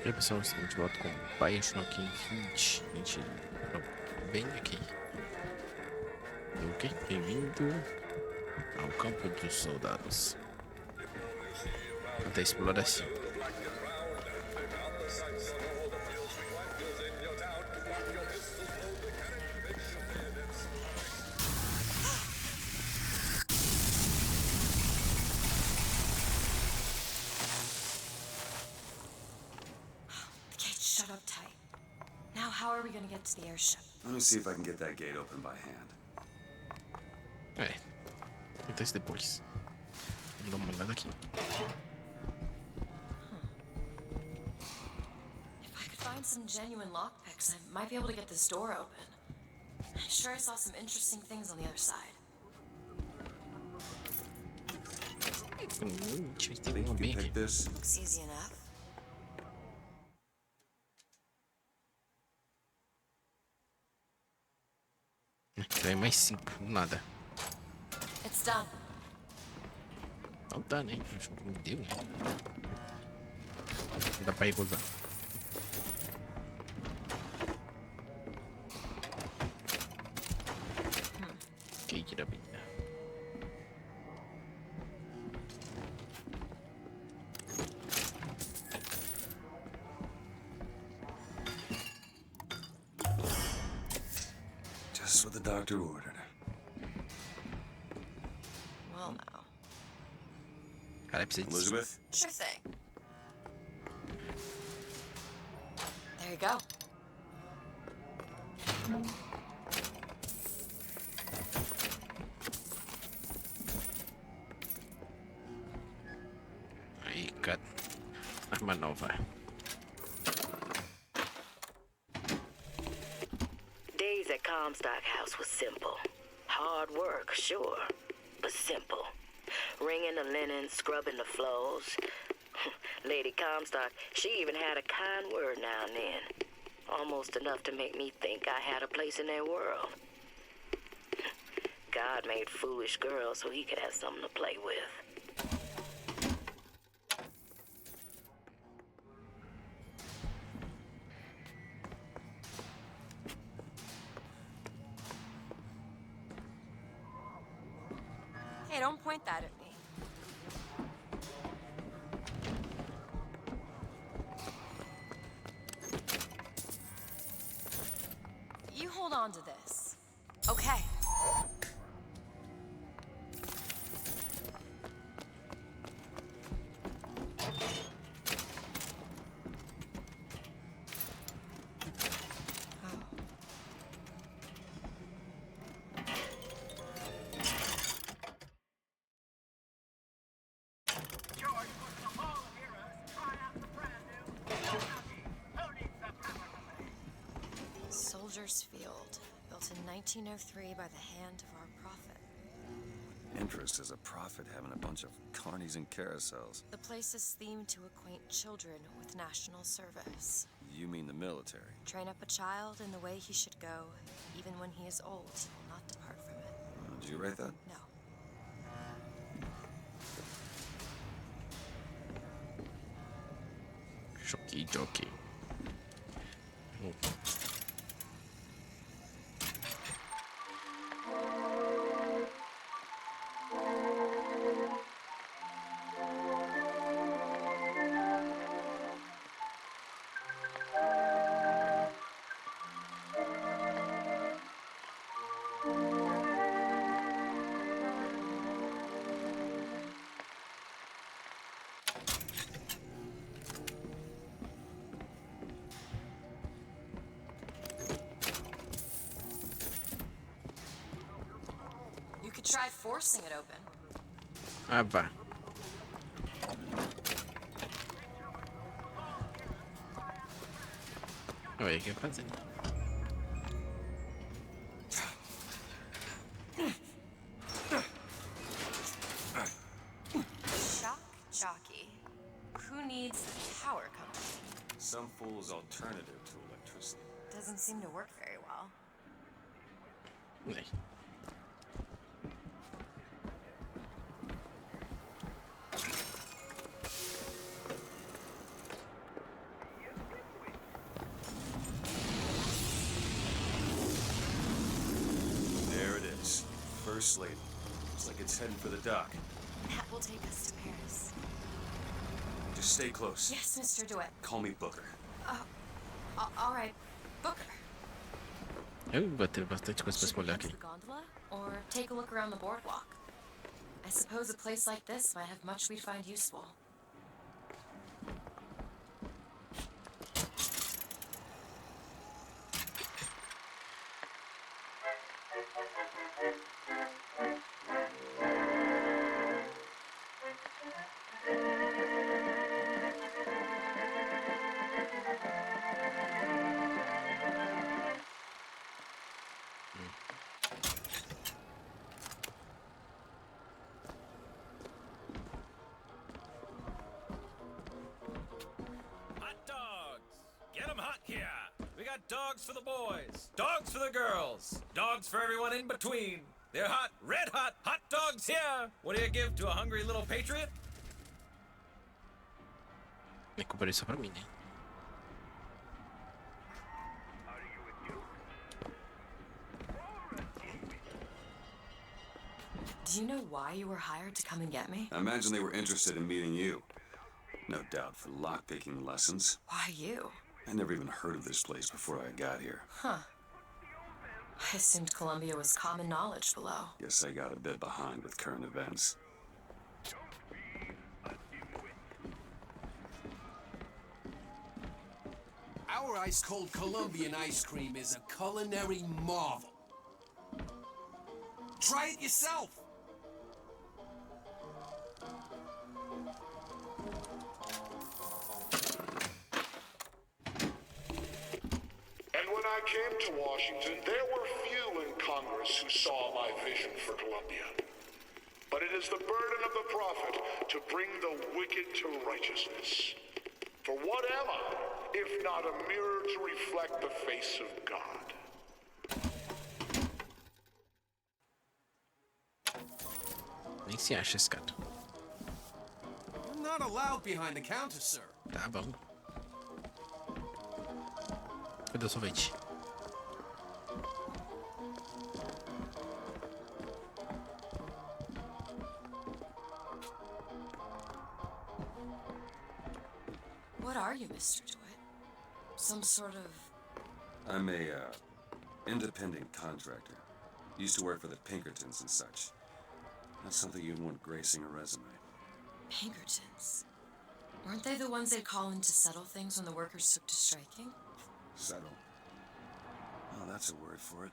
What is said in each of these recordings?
E aí, pessoal, estamos de volta com Bioshock Infinite. A gente bem aqui. Ok? Bem-vindo ao campo dos soldados. Até exploração. The gate's shut up tight. Now how are we gonna get to the airship? Let me see if I can get that gate open by hand. Então isso depois. Vamos dar uma olhada aqui. If I could find some genuine lockpicks, I might be able to get this door open. I'm sure I saw some interesting things on the other side. Deixa eu ver se tem Think uma you bem can aqui. pick this? Looks easy enough. Então é mais 5, nada. It's done. Não dá, né? Acho que não deu, né? Não dá pra recusar. Que maravilha. Just what the doctor ordered. Well, now. Cara, precisa de... Elizabeth? Sure thing. There you go. Aí, cara. Arma nova. Days at Comstock House was simple. Hard work, sure, but simple. Wringing the linen, scrubbing the floors. Lady Comstock, she even had a kind word now and then. Almost enough to make me think I had a place in their world. God made foolish girls so he could have something to play with. Hey, don't point that at me. You hold on to this. Okay. Soldier's Field, built in 1903 by the hand of our prophet. Interest is a prophet having a bunch of carnies and carousels. The place is themed to acquaint children with national service. You mean the military? Train up a child in the way he should go, even when he is old, he will not depart from it. Did you write that? No. Choque, jockey. You could try forcing it open. Ah, vá. Olha o que eu fazendo. Shock jockey. Who needs a power company? Some fool's alternative to electricity. Doesn't seem to work very well. Aí. First Lady. Looks like it's heading for the dock. That will take us to Paris. Just stay close. Yes, Mr. DeWitt. Call me Booker. All right, Booker. Vai ter bastante coisa pra Should we spoiler use aqui. the gondola or take a look around the boardwalk? I suppose a place like this might have much we'd find useful. Hot dogs! Get 'em hot here! We got dogs for the boys, dogs for the girls, dogs for everyone in between. They're hot, red hot, hot dogs here! What do you give to a hungry little patriot? Eu comprei isso pra mim, né? Do you know why you were hired to come and get me? I imagine they were interested in meeting you. No doubt for lockpicking lessons. Why you? I never even heard of this place before I got here. Huh. I assumed Columbia was common knowledge below. Guess I got a bit behind with current events. Our ice-cold Colombian ice cream is a culinary marvel. Try it yourself! And when I came to Washington, there were few in Congress who saw my vision for Columbia. But it is the burden of the prophet to bring the wicked to righteousness. For what am I, if not a mirror to reflect the face of God? Nem se acha esse cara. You're not allowed behind the counter, sir. Tá bom. Cadê o sorvete? What are you, Mr. DeWitt? Some sort of... I'm a, independent contractor. Used to work for the Pinkertons and such. Not something you'd want gracing a resume. Pinkertons. Weren't they the ones they'd call in to settle things when the workers took to striking? Settle. Oh, that's a word for it.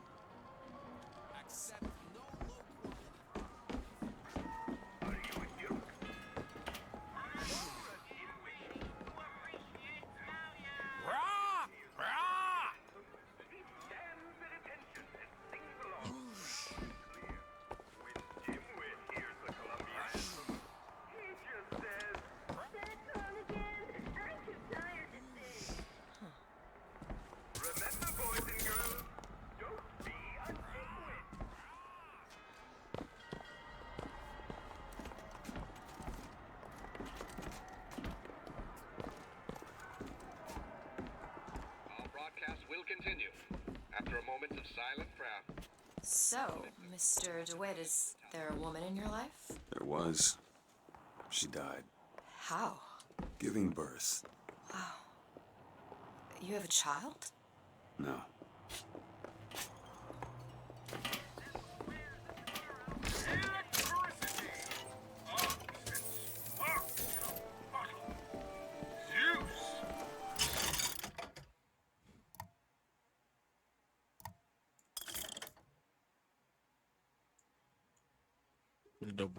Accept no local. Rah! Rah! Our broadcast will continue after a moment of silent prayer. So, Mr. DeWitt, is there a woman in your life? There was. She died. How? Giving birth. You have a child? No.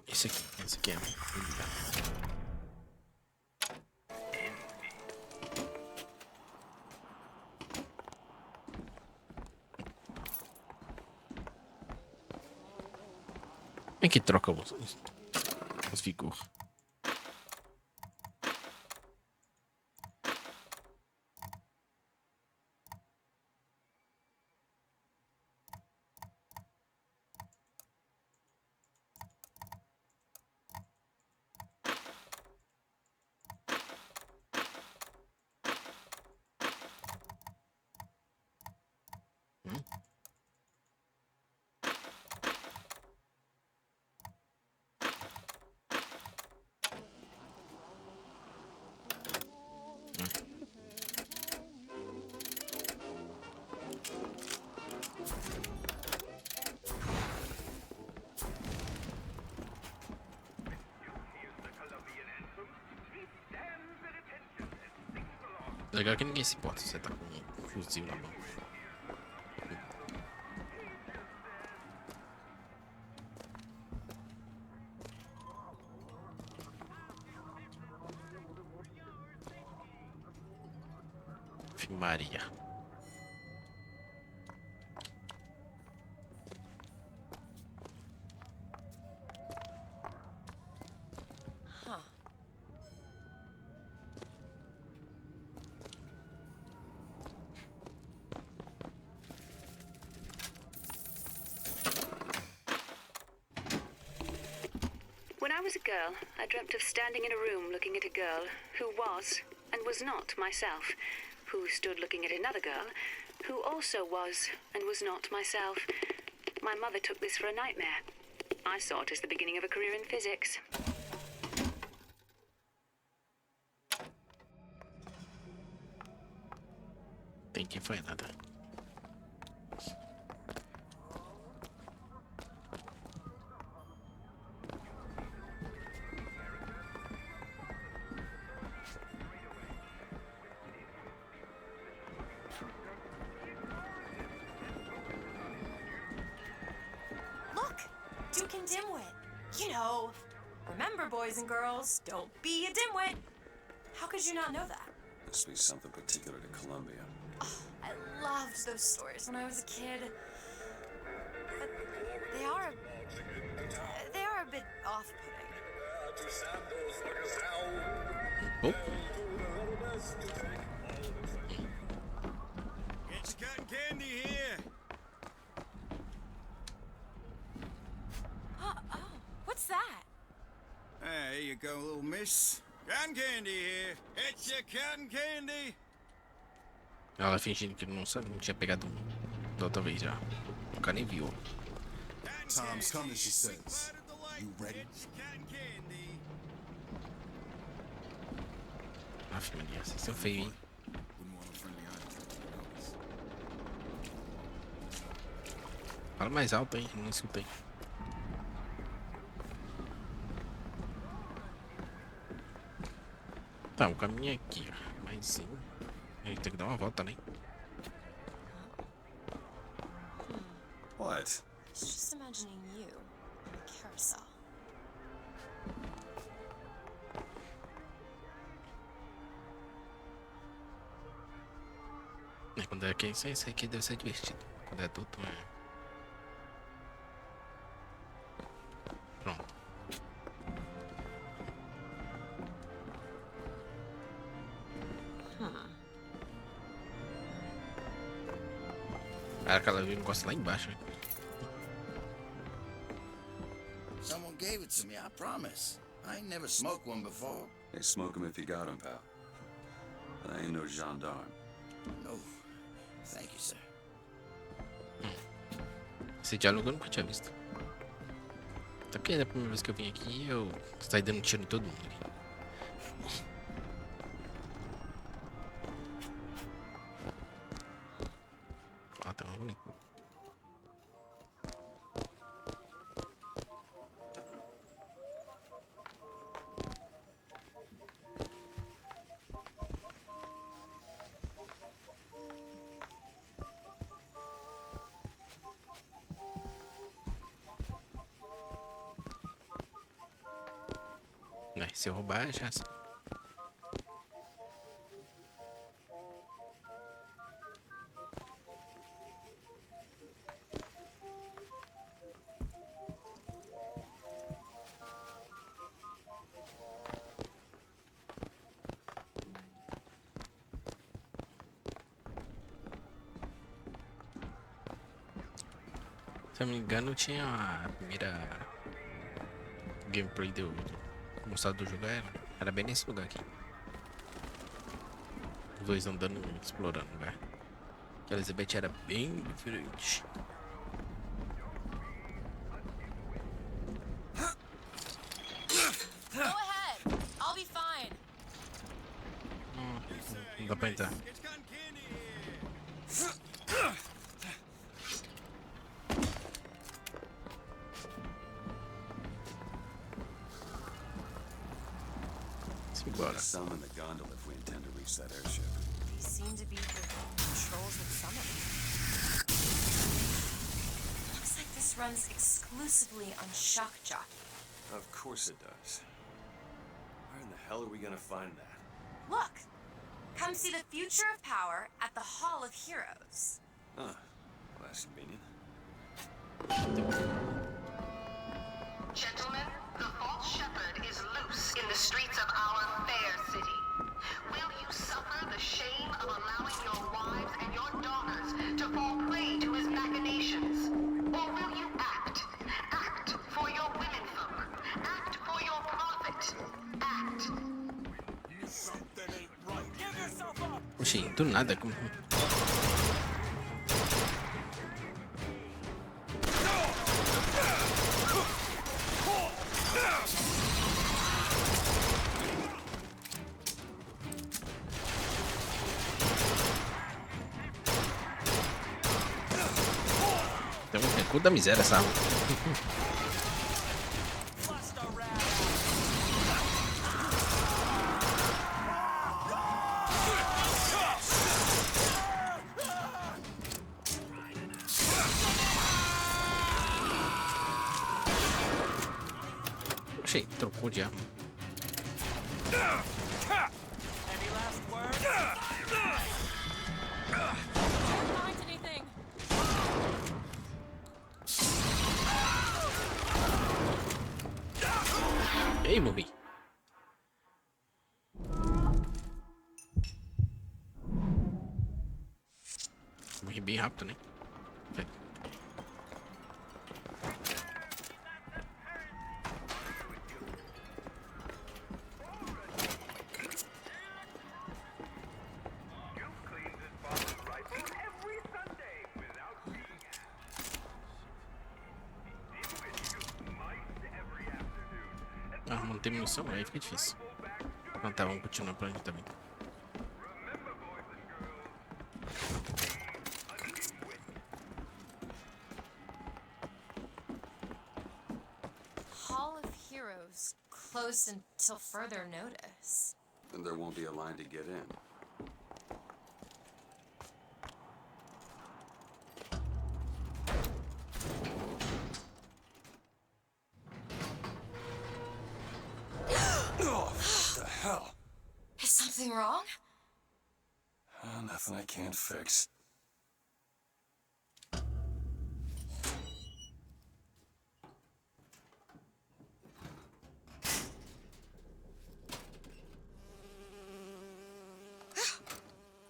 Esse aqui é. Como é que troca os vigor? Legal que ninguém se importa se você tá com um fuzil na mão. Ave Maria. Huh. When I was a girl, I dreamt of standing in a room looking at a girl who was and was not myself, who stood looking at another girl who also was and was not myself. My mother took this for a nightmare. I saw it as the beginning of a career in physics. Tem que foi nada. Look! Duke and Dimwit. You know, remember, boys and girls, don't be a dimwit. How could you not know that? Must be something particular to Columbia. I loved those stories when I was a kid. But they are a bit off-putting. Oh, Get your cotton candy here. Oh, what's that? There you go, little miss. Cotton candy here. Get your cotton candy. ela fingindo que não sabe, não tinha pegado da outra vez já. O cara nem viu. Time's coming, she says. You ready? Get your cotton candy. Aff, Maria, vocês são feios, hein? Wouldn't want a friendly eye. Fala mais alto aí, não escutei. Tá, o caminho é aqui, ó. Mas sim. A gente tem que dar uma volta, né? What? It's just imagining you on a carousel. É, quando é criança, isso aqui deve ser divertido. Quando é adulto, é. Pronto. Cara, aquela viu o negócio lá embaixo, né? Someone gave it to me, I promise. I ain't never smoked one before. Hey, smoke him if you got him, pal. I ain't no gendarme. No. Thank you, sir. Esse diálogo eu nunca tinha visto. Até porque da primeira vez que eu vim aqui, eu saí dando tiro em todo mundo aqui. Ah, tá ruim. Se eu roubar, já sei. Se eu não me engano, tinha a primeira gameplay do mostrado do jogo era bem nesse lugar aqui. Os dois andando, explorando o lugar. Que a Elizabeth era bem diferente. Go ahead. I'll be fine. Não dá pra entrar. Get your cotton candy here. Simbora. Some in the gondola if we intend to reach that airship. seem to be the controls that summon. Looks like this runs exclusively on shock jockey. Of course it does. Where in the hell are we gonna find that? Look! Come see the future of power at the Hall of Heroes. Huh. Well, that's convenient. Gentlemen, the false shepherd is loose in the streets of our fair city. Will you suffer the shame of allowing your wives and your daughters to fall prey to his machinations? Or will you act? Act for your womenfolk. Act for your prophet. Act. Something ain't right. Give yourself up! Oxi, do nada. Como... Tem um recuo da miséria essa arma. Oxi, trocou de arma. Any last words? Can't find anything. Ei, morri. Morri bem rápido, né? Vai. Ah, não tem munição, aí fica difícil. Não, tá, vamos continuar por aqui também. Hall of Heroes closed until further notice. Then there won't be a line to get in. Oh, what the hell? Is something wrong? Nothing I can't fix.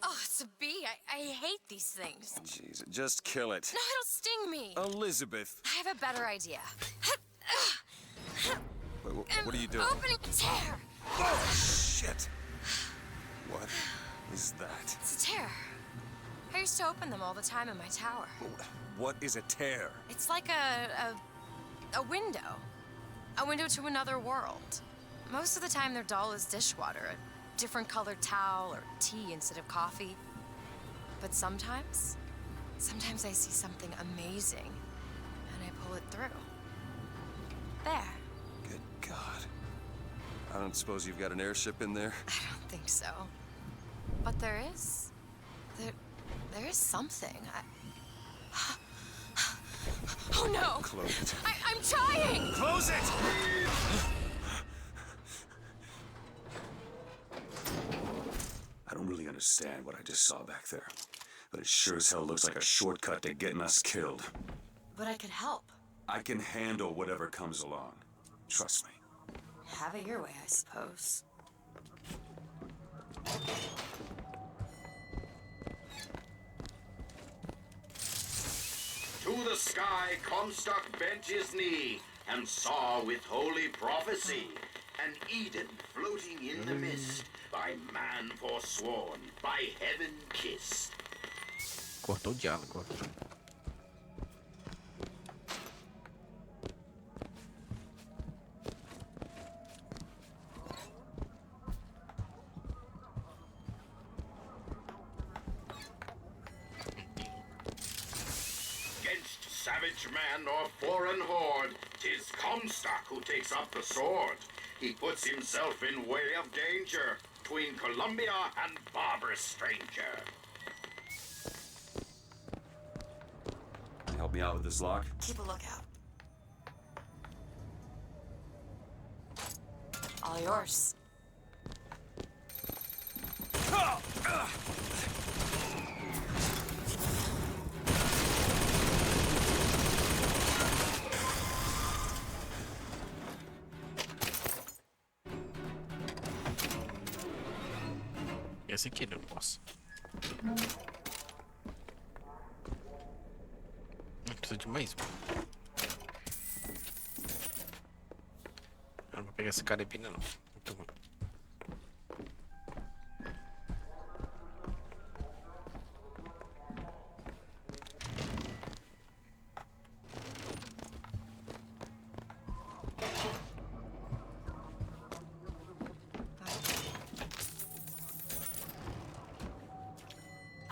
Oh, it's a bee. I hate these things. Jeez, just kill it. No, it'll sting me. Elizabeth! I have a better idea. Wait, what are you doing? Opening a tear. Oh, shit! What is that? It's a tear. I used to open them all the time in my tower. What is a tear? It's like a window. A window to another world. Most of the time they're dull as dishwater, a different colored towel or tea instead of coffee. But sometimes I see something amazing and I pull it through. There. Good God. I don't suppose you've got an airship in there? I don't think so. But there is. There is something. Oh no! Close it. I'm trying! Close it! I don't really understand what I just saw back there, but it sure as hell looks like a shortcut to getting us killed. But I could help. I can handle whatever comes along. Trust me. Have it your way, I suppose. To the sky Comstock bent his knee and saw with holy prophecy an Eden floating in the mist, by man forsworn, by heaven kissed. Cortou o diálogo. Savage man or foreign horde, 'tis Comstock who takes up the sword. He puts himself in way of danger, between Columbia and barbarous stranger. Help me out with this lock? Keep a lookout. All yours. Esse aqui não posso. Não precisa de mais um. Eu não vou pegar essa carabina não. Muito ruim.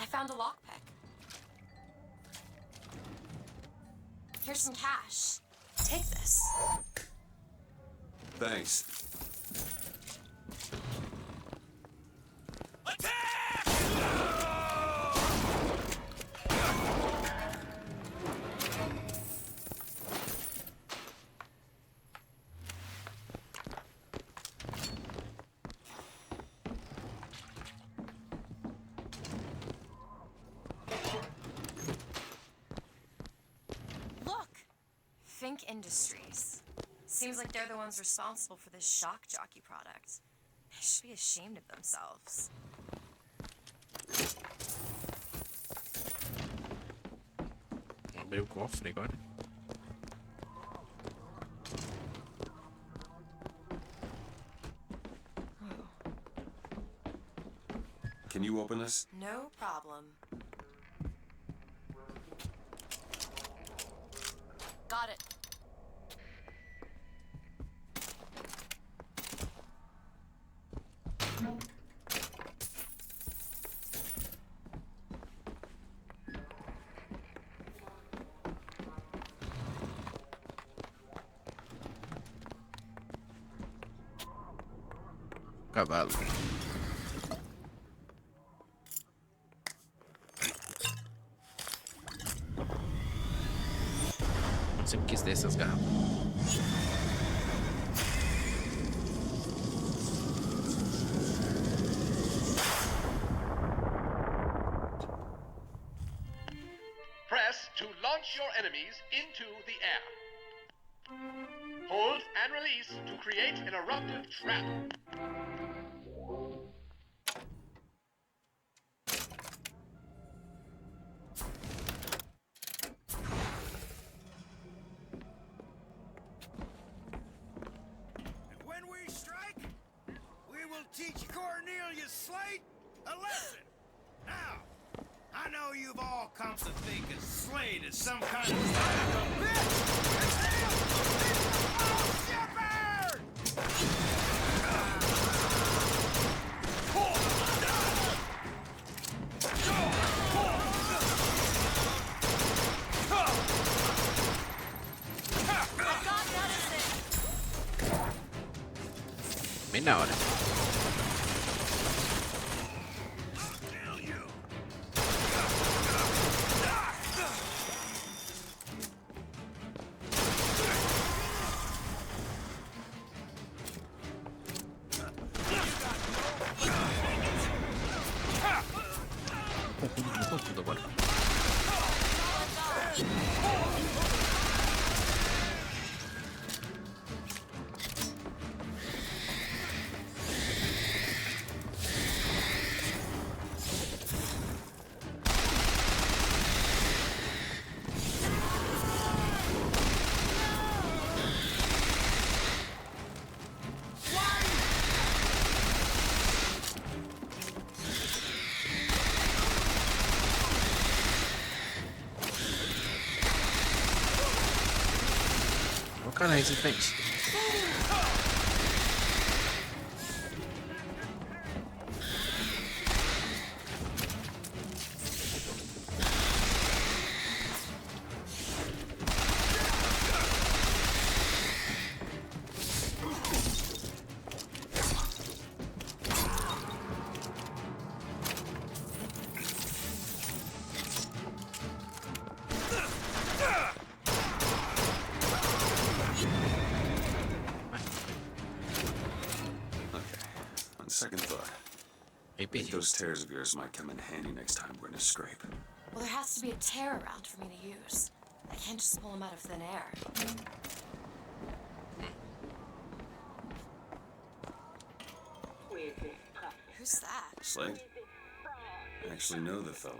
I found a lockpick. Here's some cash. Take this. Thanks. Look! Fink Industries. Seems like they're the ones responsible for this shock jockey product. They should be ashamed of themselves. Abri o cofre agora. Can you open this? No problem. Got it. Cavalo. Sempre quis ter essas garrafas. Press to launch your enemies into the air. Hold and release to create an eruptive trap. And when we strike, we will teach Cornelius Slate a lesson. Now, I know you've all come to think of Slate as some kind of radical bitch. It's him! Shepherd! Bem na hora. Tudo agora. Caralho, esse fez. second thought. I think those tears of yours might come in handy next time we're in a scrape. Well, there has to be a tear around for me to use. I can't just pull them out of thin air. Who's that? Slade? I actually know the fella.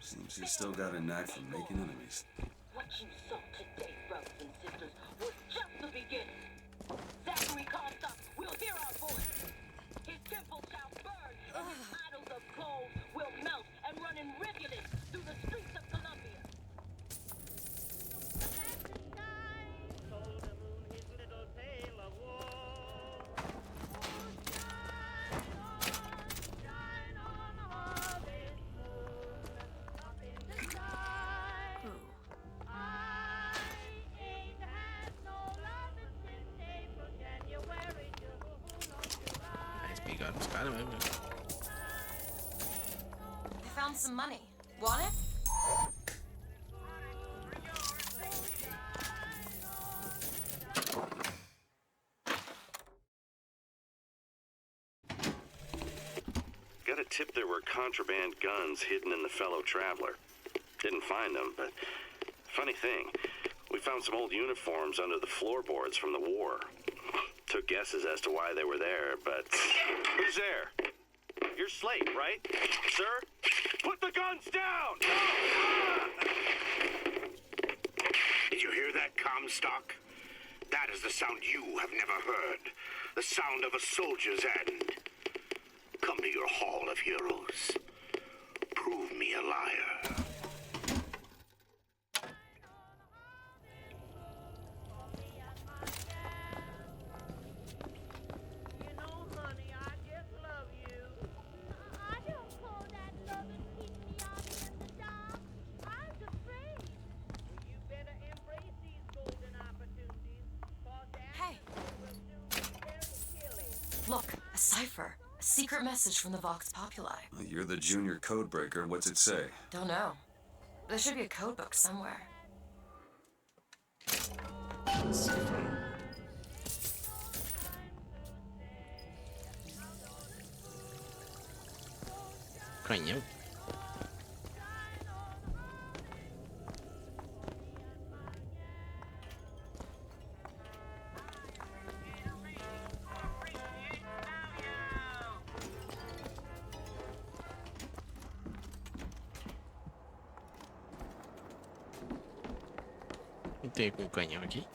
Seems he's still got a knack for making enemies. What you saw today, brothers and sisters, was just the beginning. Zachary Comstock will hear our voice. His temple shall burn, and his idols of gold will melt and run in rivulets through the streets of Columbia. I found some money. Want it? Got a tip there were contraband guns hidden in the fellow traveler. Didn't find them, but funny thing, we found some old uniforms under the floorboards from the war. Took guesses as to why they were there, but... Who's there? You're Slate, right? Sir? Put the guns down! Did you hear that, Comstock? That is the sound you have never heard. The sound of a soldier's end. Come to your Hall of Heroes. Prove me a liar. Look, a cipher. A secret message from the Vox Populi. You're the junior codebreaker. What's it say? Don't know. There should be a code book somewhere. Canhão. Tem com canhão aqui.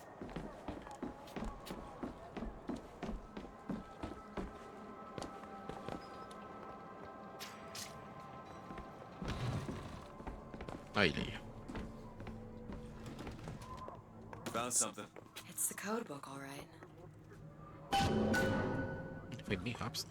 Aí. Found something. It's the code book, all right. Foi bem rápido.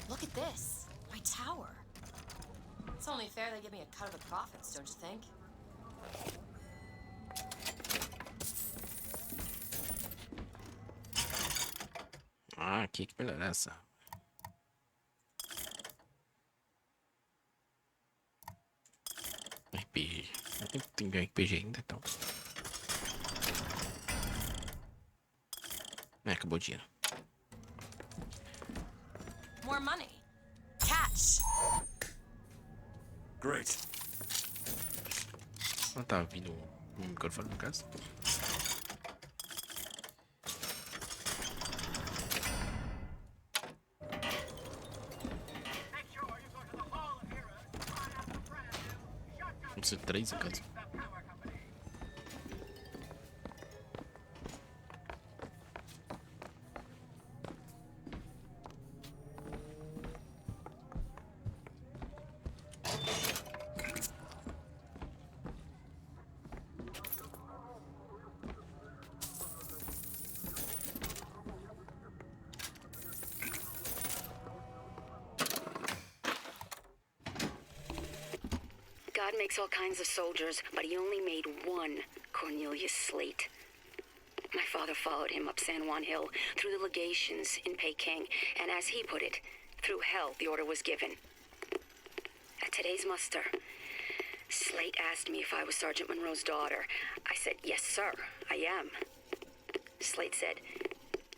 Look at this. My tower. It's only fair they give me a cut of the profits, don't you think? Ah, que melhor essa. RPG. Tem RPG ainda, então. Acabou o dinheiro. More money. Catch. Great. Não tá vindo um microfone no caso. Vamos ser 3 em caso. God makes all kinds of soldiers, but he only made one Cornelius Slate. My father followed him up San Juan Hill, through the legations in Peking, and as he put it, through hell the order was given. At today's muster, Slate asked me if I was Sergeant Monroe's daughter. I said, yes, sir, I am. Slate said,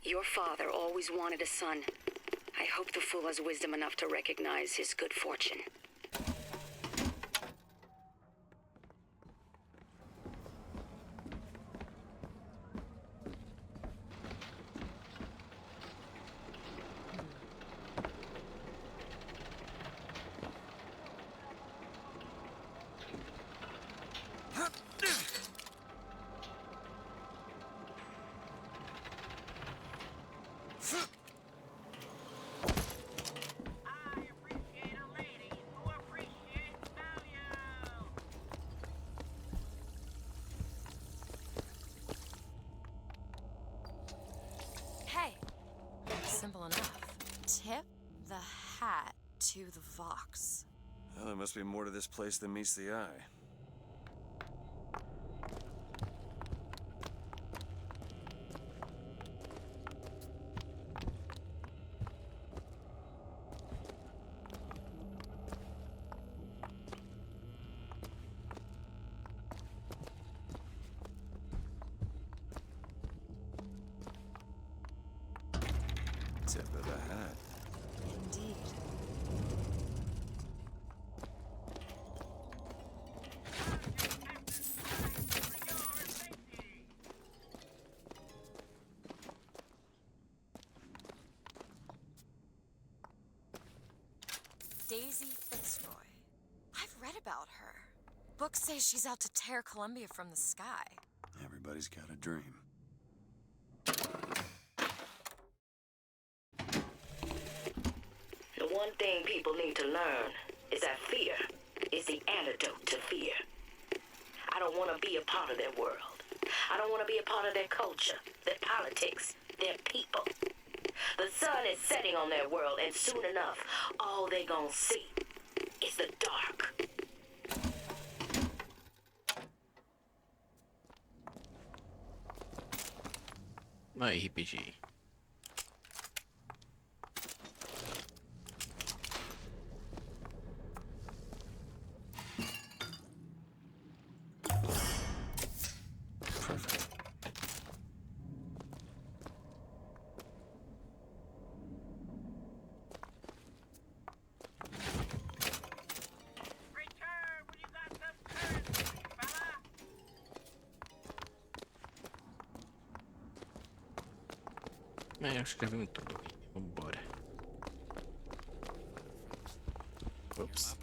your father always wanted a son. I hope the fool has wisdom enough to recognize his good fortune. Simple enough. Tip the hat to the Vox. Well, there must be more to this place than meets the eye. Tip of the hat. Indeed. Daisy Fitzroy. I've read about her. Books say she's out to tear Columbia from the sky. Everybody's got a dream. The one thing people need to learn is that fear is the antidote to fear. I don't want to be a part of their world. I don't want to be a part of their culture, their politics, their people. The sun is setting on their world, and soon enough, all they gonna see is the dark. My RPG. Perfect. Acho que já vimos tudo. Vambora. Ops.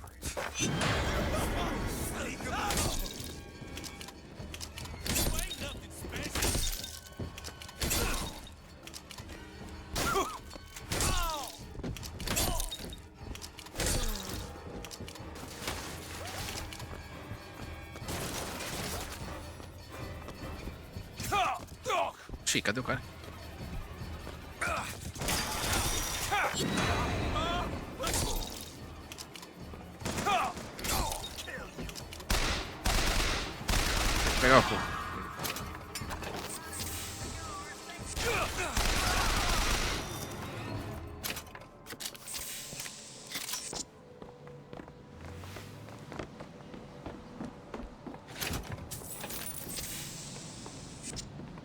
Ixi, cadê o cara? Pegar o fogo.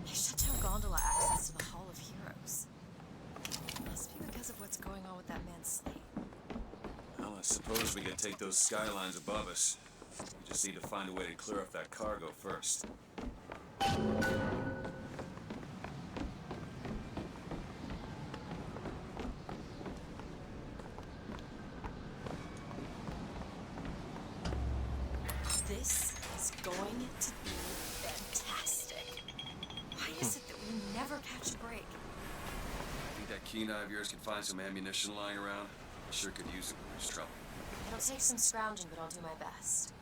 They shut down gondola access to the Hall of Heroes. Must be because of what's going on with that man's Slate. Well, I suppose we could take those skylines above us. We just need to find a way to clear off that cargo first. This is going to be fantastic. Why is it that we never catch a break? Think that keen eye of yours can find some ammunition lying around? I sure could use it when there's trouble. It'll take some scrounging, but I'll do my best.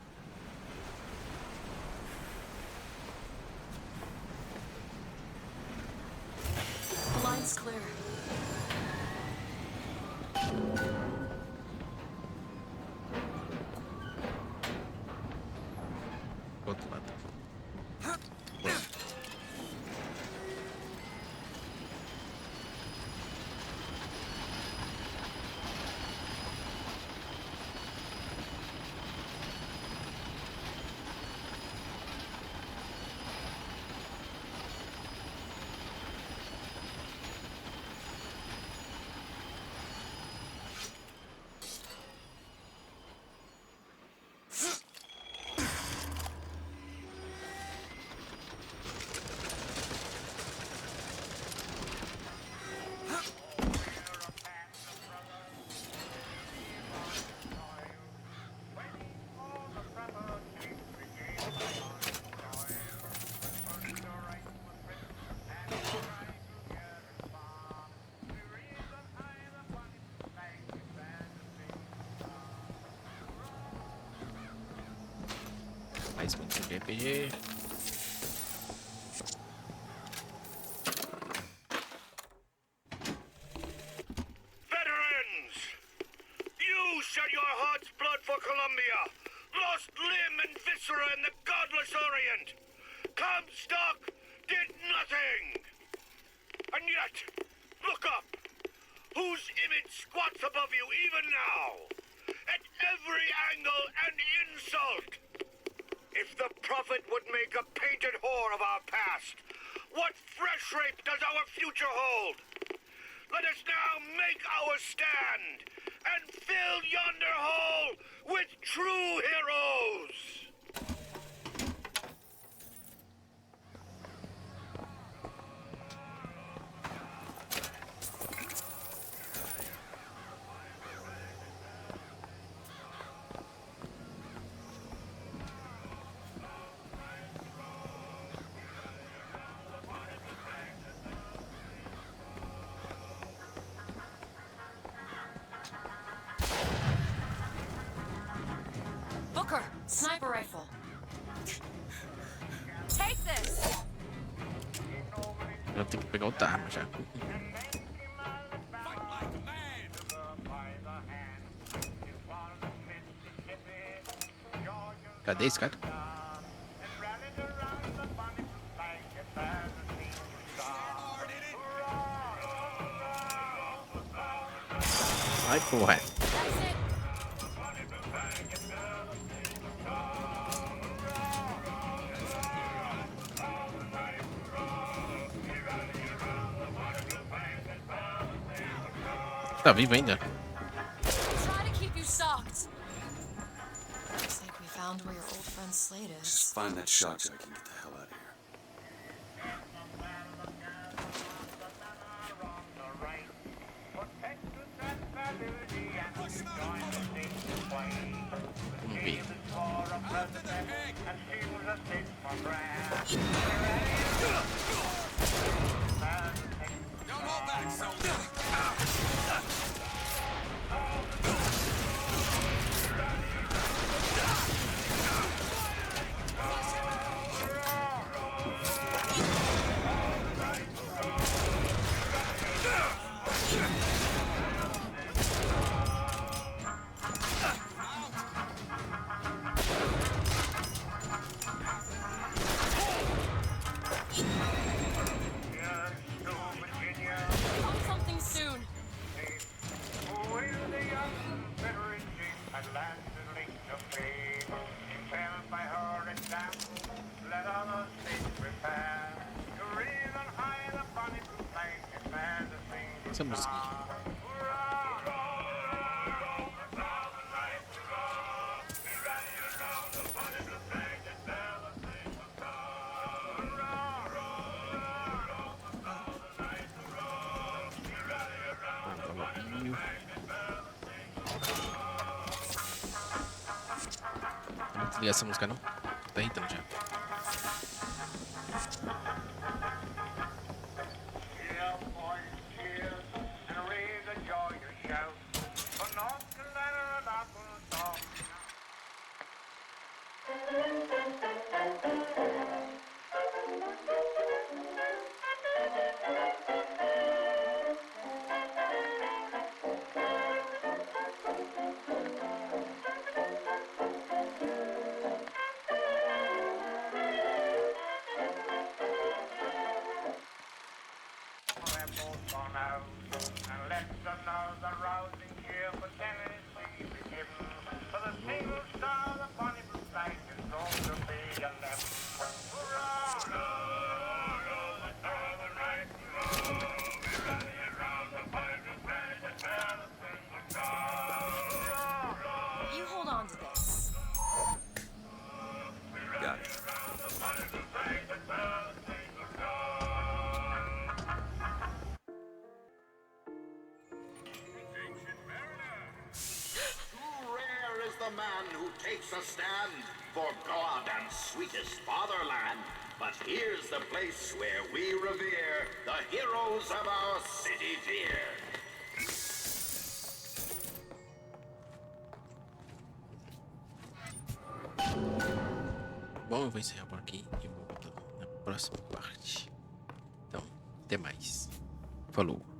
The line's clear. Mais muito de RPG. Veterans! You shed your heart's blood for Columbia, lost limb and viscera in the godless Orient. Comstock did nothing! And yet, look up! Whose image squats above you even now? At every angle and insult! If the prophet would make a painted whore of our past, what fresh rape does our future hold? Let us now make our stand and fill yonder hole with true heroes! Booker, sniper rifle. Take this. Eu tenho que pegar outra arma já. Cadê esse cara? Ai, porra. Tá vivo ainda? Try to keep you socked. Looks like we found where your old friend Slade is. Just find that shock jockey and get the hell out of here. Vamos ver. Want something soon. Essa musiquinha. Não desligar essa música não? Tá irritando já. You hold on to this. Got it. Rare is the man who takes a stand for God and sweetest fatherland. But here's the place where we revere the heroes of our city fear. Bom, eu vou encerrar por aqui e volto na próxima parte. Então, até mais. Falou.